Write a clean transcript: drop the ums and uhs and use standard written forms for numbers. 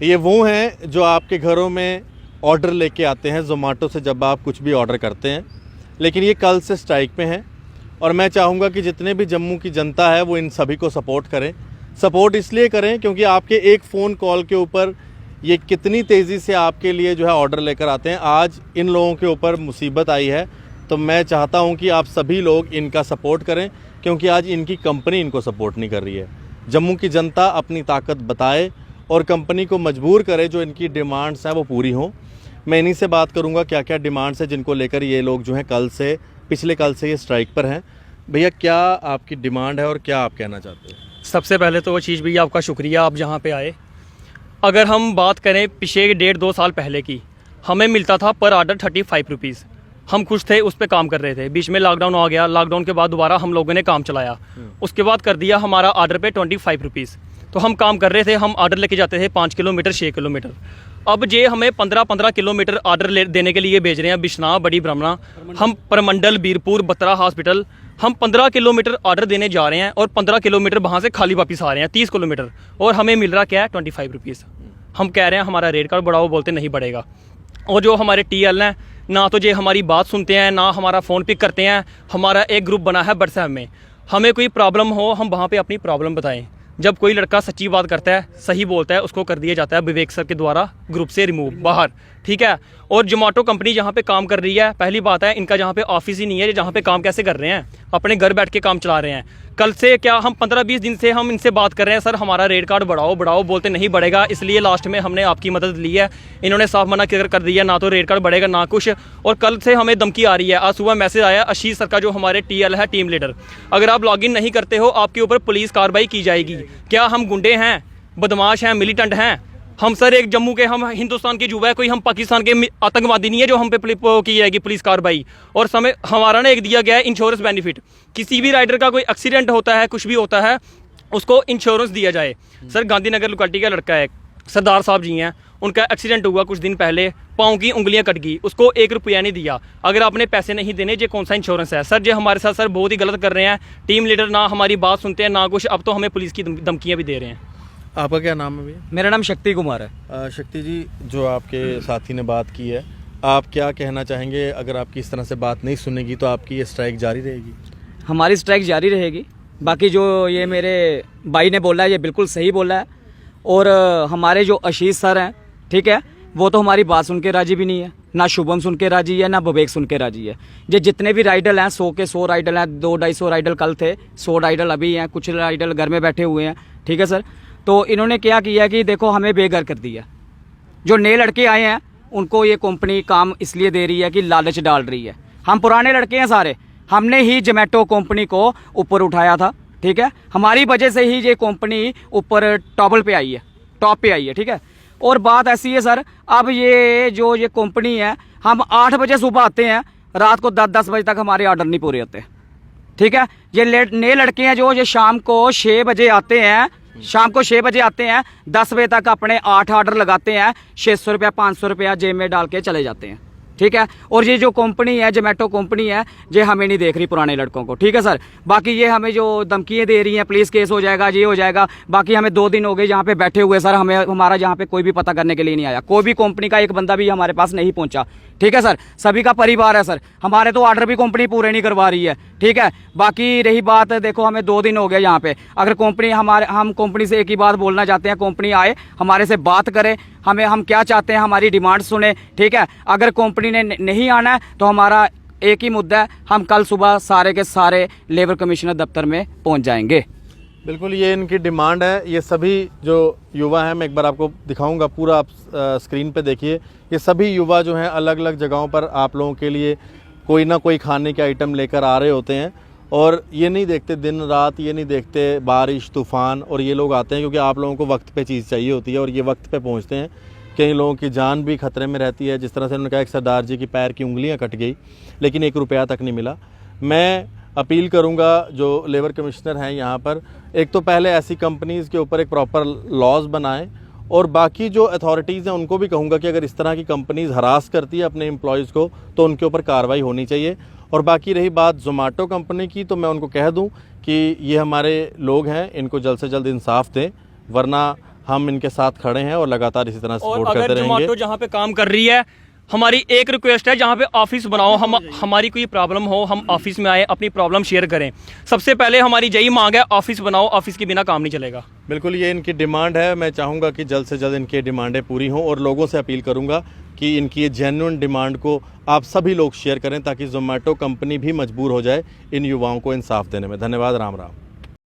ये वो हैं जो आपके घरों में ऑर्डर लेके आते हैं ज़ोमाटो से जब आप कुछ भी ऑर्डर करते हैं, लेकिन ये कल से स्ट्राइक पे हैं। और मैं चाहूँगा कि जितने भी जम्मू की जनता है वो इन सभी को सपोर्ट करें। सपोर्ट इसलिए करें क्योंकि आपके एक फ़ोन कॉल के ऊपर ये कितनी तेज़ी से आपके लिए जो है ऑर्डर लेकर आते हैं। आज इन लोगों के ऊपर मुसीबत आई है, तो मैं चाहता हूं कि आप सभी लोग इनका सपोर्ट करें, क्योंकि आज इनकी कंपनी इनको सपोर्ट नहीं कर रही है। जम्मू की जनता अपनी ताकत बताए और कंपनी को मजबूर करे, जो इनकी डिमांड्स हैं वो पूरी हों। मैं इन्हीं से बात करूंगा क्या क्या डिमांड्स हैं जिनको लेकर ये लोग जो हैं पिछले कल से ये स्ट्राइक पर हैं। भैया, क्या आपकी डिमांड है और क्या आप कहना चाहते हैं? सबसे पहले तो वो चीज़ भैया आपका शुक्रिया, आप जहाँ पे आए। अगर हम बात करें पिछले 1.5-2 साल पहले की, हमें मिलता था पर ऑर्डर 35 रुपीज़। हम खुश थे, उस पर काम कर रहे थे। बीच में लॉकडाउन आ गया, लॉकडाउन के बाद दोबारा हम लोगों ने काम चलाया, उसके बाद कर दिया हमारा ऑर्डर पे 25 रुपीज़। तो हम काम कर रहे थे, हम ऑर्डर लेके जाते थे 5 किलोमीटर 6 किलोमीटर। अब जे हमें 15-15 किलोमीटर ऑर्डर देने के लिए भेज रहे हैं। बिश्नाह, बड़ी ब्रह्मणा, हम परमंडल, बीरपुर, बत्रा हॉस्पिटल, हम 15 किलोमीटर ऑर्डर देने जा रहे हैं और 15 किलोमीटर वहाँ से खाली वापस आ रहे हैं 30 किलोमीटर, और हमें मिल रहा क्या है 25 रुपीज़। हम कह रहे हैं हमारा रेट कार्ड बढ़ाओ, बोलते नहीं बढ़ेगा। और जो हमारे TL हैं, ना तो जे हमारी बात सुनते हैं, ना हमारा फ़ोन पिक करते हैं। हमारा एक ग्रुप बना है व्हाट्सएप में, हमें कोई प्रॉब्लम हो हम वहाँ पे अपनी प्रॉब्लम बताएं। जब कोई लड़का सच्ची बात करता है, सही बोलता है, उसको कर दिया जाता है विवेक सर के द्वारा ग्रुप से रिमूव बाहर, ठीक है। और जोमेटो कंपनी जहाँ पे काम कर रही है, पहली बात है इनका जहाँ पे ऑफिस ही नहीं है, जहाँ पे काम कैसे कर रहे हैं, अपने घर बैठ के काम चला रहे हैं। कल से क्या हम 15-20 दिन से हम इनसे बात कर रहे हैं, सर हमारा रेट कार्ड बढ़ाओ बढ़ाओ, बोलते नहीं बढ़ेगा। इसलिए लास्ट में हमने आपकी मदद ली है। इन्होंने साफ मना कर दिया, ना तो रेट कार्ड बढ़ेगा ना कुछ। और कल से हमें धमकी आ रही है। आज सुबह मैसेज आया आशीष सर का, जो हमारे TL है, टीम लीडर, अगर आप लॉगिन नहीं करते हो आपके ऊपर पुलिस कार्रवाई की जाएगी। क्या हम गुंडे हैं, बदमाश हैं, मिलिटेंट हैं? हम सर एक जम्मू के, हम हिंदुस्तान के युवा है, कोई हम पाकिस्तान के आतंकवादी नहीं है जो हम पे की जाएगी पुलिस कार्रवाई। और समय हमारा ना एक दिया गया है इंश्योरेंस बेनिफिट, किसी भी राइडर का कोई एक्सीडेंट होता है, कुछ भी होता है, उसको इंश्योरेंस दिया जाए। सर गांधीनगर लोकेलिटी का लड़का है, सरदार साहब जी हैं, उनका एक्सीडेंट हुआ कुछ दिन पहले, पाँव की उंगलियां कट गई, उसको 1 रुपया नहीं दिया। अगर आपने पैसे नहीं देने, ये कौन सा इंश्योरेंस है? सर जो हमारे साथ सर बहुत ही गलत कर रहे हैं। टीम लीडर ना हमारी बात सुनते हैं ना कुछ, अब तो हमें पुलिस की धमकियाँ भी दे रहे हैं। आपका क्या नाम है भैया? मेरा नाम शक्ति कुमार है। शक्ति जी, जो आपके साथी ने बात की है, आप क्या कहना चाहेंगे? अगर आपकी इस तरह से बात नहीं सुनेगी तो आपकी ये स्ट्राइक जारी रहेगी? हमारी स्ट्राइक जारी रहेगी। बाकी जो ये मेरे भाई ने बोला है ये बिल्कुल सही बोला है। और हमारे जो आशीष सर हैं, ठीक है, वो तो हमारी बात सुन के राजी भी नहीं है, ना शुभम सुन के राजी है, ना विवेक सुन के राजी है। ये जितने भी राइडल हैं, 100 के 100 राइडल हैं, 200-250 राइडल कल थे, 100 राइडल अभी हैं, कुछ राइडल घर में बैठे हुए हैं, ठीक है सर। तो इन्होंने क्या किया कि देखो हमें बेघर कर दिया। जो नए लड़के आए हैं उनको ये कंपनी काम इसलिए दे रही है कि लालच डाल रही है। हम पुराने लड़के हैं सारे, हमने ही जोमेटो कंपनी को ऊपर उठाया था, ठीक है। हमारी वजह से ही ये कंपनी ऊपर टॉप पे आई है, ठीक है। और बात ऐसी है सर, अब ये कंपनी है, हम 8 बजे सुबह आते हैं, रात को 10-10 बजे तक हमारे ऑर्डर नहीं पूरे होते, ठीक है। ये नए लड़के हैं जो ये शाम को 6 बजे आते हैं, 10 बजे तक अपने 8 ऑर्डर लगाते हैं, 600 रुपया 500 रुपया जेब में डाल के चले जाते हैं, ठीक है। और ये जो कंपनी है, जोमेटो कंपनी है, ये हमें नहीं देख रही, पुराने लड़कों को, ठीक है सर। बाकी ये हमें जो धमकियाँ दे रही हैं, पुलिस केस हो जाएगा, ये हो जाएगा। बाकी हमें 2 दिन हो गए यहाँ पे बैठे हुए सर, हमारा यहाँ पे कोई भी पता करने के लिए नहीं आया, कोई भी कंपनी का एक बंदा भी हमारे पास नहीं पहुंचा, ठीक है सर। सभी का परिवार है सर, हमारे तो ऑर्डर भी कंपनी पूरे नहीं करवा रही है, ठीक है। बाकी रही बात, देखो हमें 2 दिन हो गए यहाँ पे, अगर कंपनी हम कंपनी से एक ही बात बोलना चाहते हैं, कंपनी आए हमारे से बात करे, हम क्या चाहते हैं, हमारी डिमांड सुने, ठीक है। अगर कंपनी ने नहीं आना है तो हमारा एक ही मुद्दा है, हम कल सुबह सारे के सारे लेबर कमिश्नर दफ्तर में पहुंच जाएंगे। बिल्कुल, ये इनकी डिमांड है। ये सभी जो युवा हैं, मैं एक बार आपको दिखाऊंगा, पूरा आप स्क्रीन पे देखिए। ये सभी युवा जो हैं अलग अलग जगहों पर आप लोगों के लिए कोई ना कोई खाने के आइटम लेकर आ रहे होते हैं, और ये नहीं देखते दिन रात, ये नहीं देखते बारिश तूफ़ान, और ये लोग आते हैं क्योंकि आप लोगों को वक्त पे चीज़ चाहिए होती है और ये वक्त पे पहुंचते हैं। कई लोगों की जान भी खतरे में रहती है, जिस तरह से उन्होंने कहा एक सरदार जी की पैर की उंगलियां कट गई, लेकिन 1 रुपया तक नहीं मिला। मैं अपील करूंगा जो लेबर कमिश्नर हैं यहाँ पर, एक तो पहले ऐसी कंपनीज़ के ऊपर एक प्रॉपर लॉज बनाएं, और बाकी जो अथॉरिटीज़ हैं उनको भी कहूँगा कि अगर इस तरह की कंपनीज़ हरास करती है अपने एम्प्लॉयज़ को तो उनके ऊपर कार्रवाई होनी चाहिए। और बाकी रही बात जोमेटो कंपनी की, तो मैं उनको कह दूं कि ये हमारे लोग हैं, इनको जल्द से जल्द इंसाफ दें, वरना हम इनके साथ खड़े हैं और लगातार इसी तरह और सपोर्ट अगर करते रहेंगे। जोमेटो जहाँ पे काम कर रही है, हमारी एक रिक्वेस्ट है, जहाँ पे ऑफिस बनाओ, हम हमारी कोई प्रॉब्लम हो, हम ऑफिस में आए, अपनी प्रॉब्लम शेयर करें। सबसे पहले हमारी यही मांग है, ऑफिस बनाओ, ऑफिस के बिना काम नहीं चलेगा। बिल्कुल, ये इनकी डिमांड है। मैं चाहूँगा कि जल्द से जल्द इनकी डिमांडें पूरी हों और लोगों से अपील करूँगा कि इनकी ये जेन्युइन डिमांड को आप सभी लोग शेयर करें ताकि जोमेटो कंपनी भी मजबूर हो जाए इन युवाओं को इंसाफ देने में। धन्यवाद। राम राम।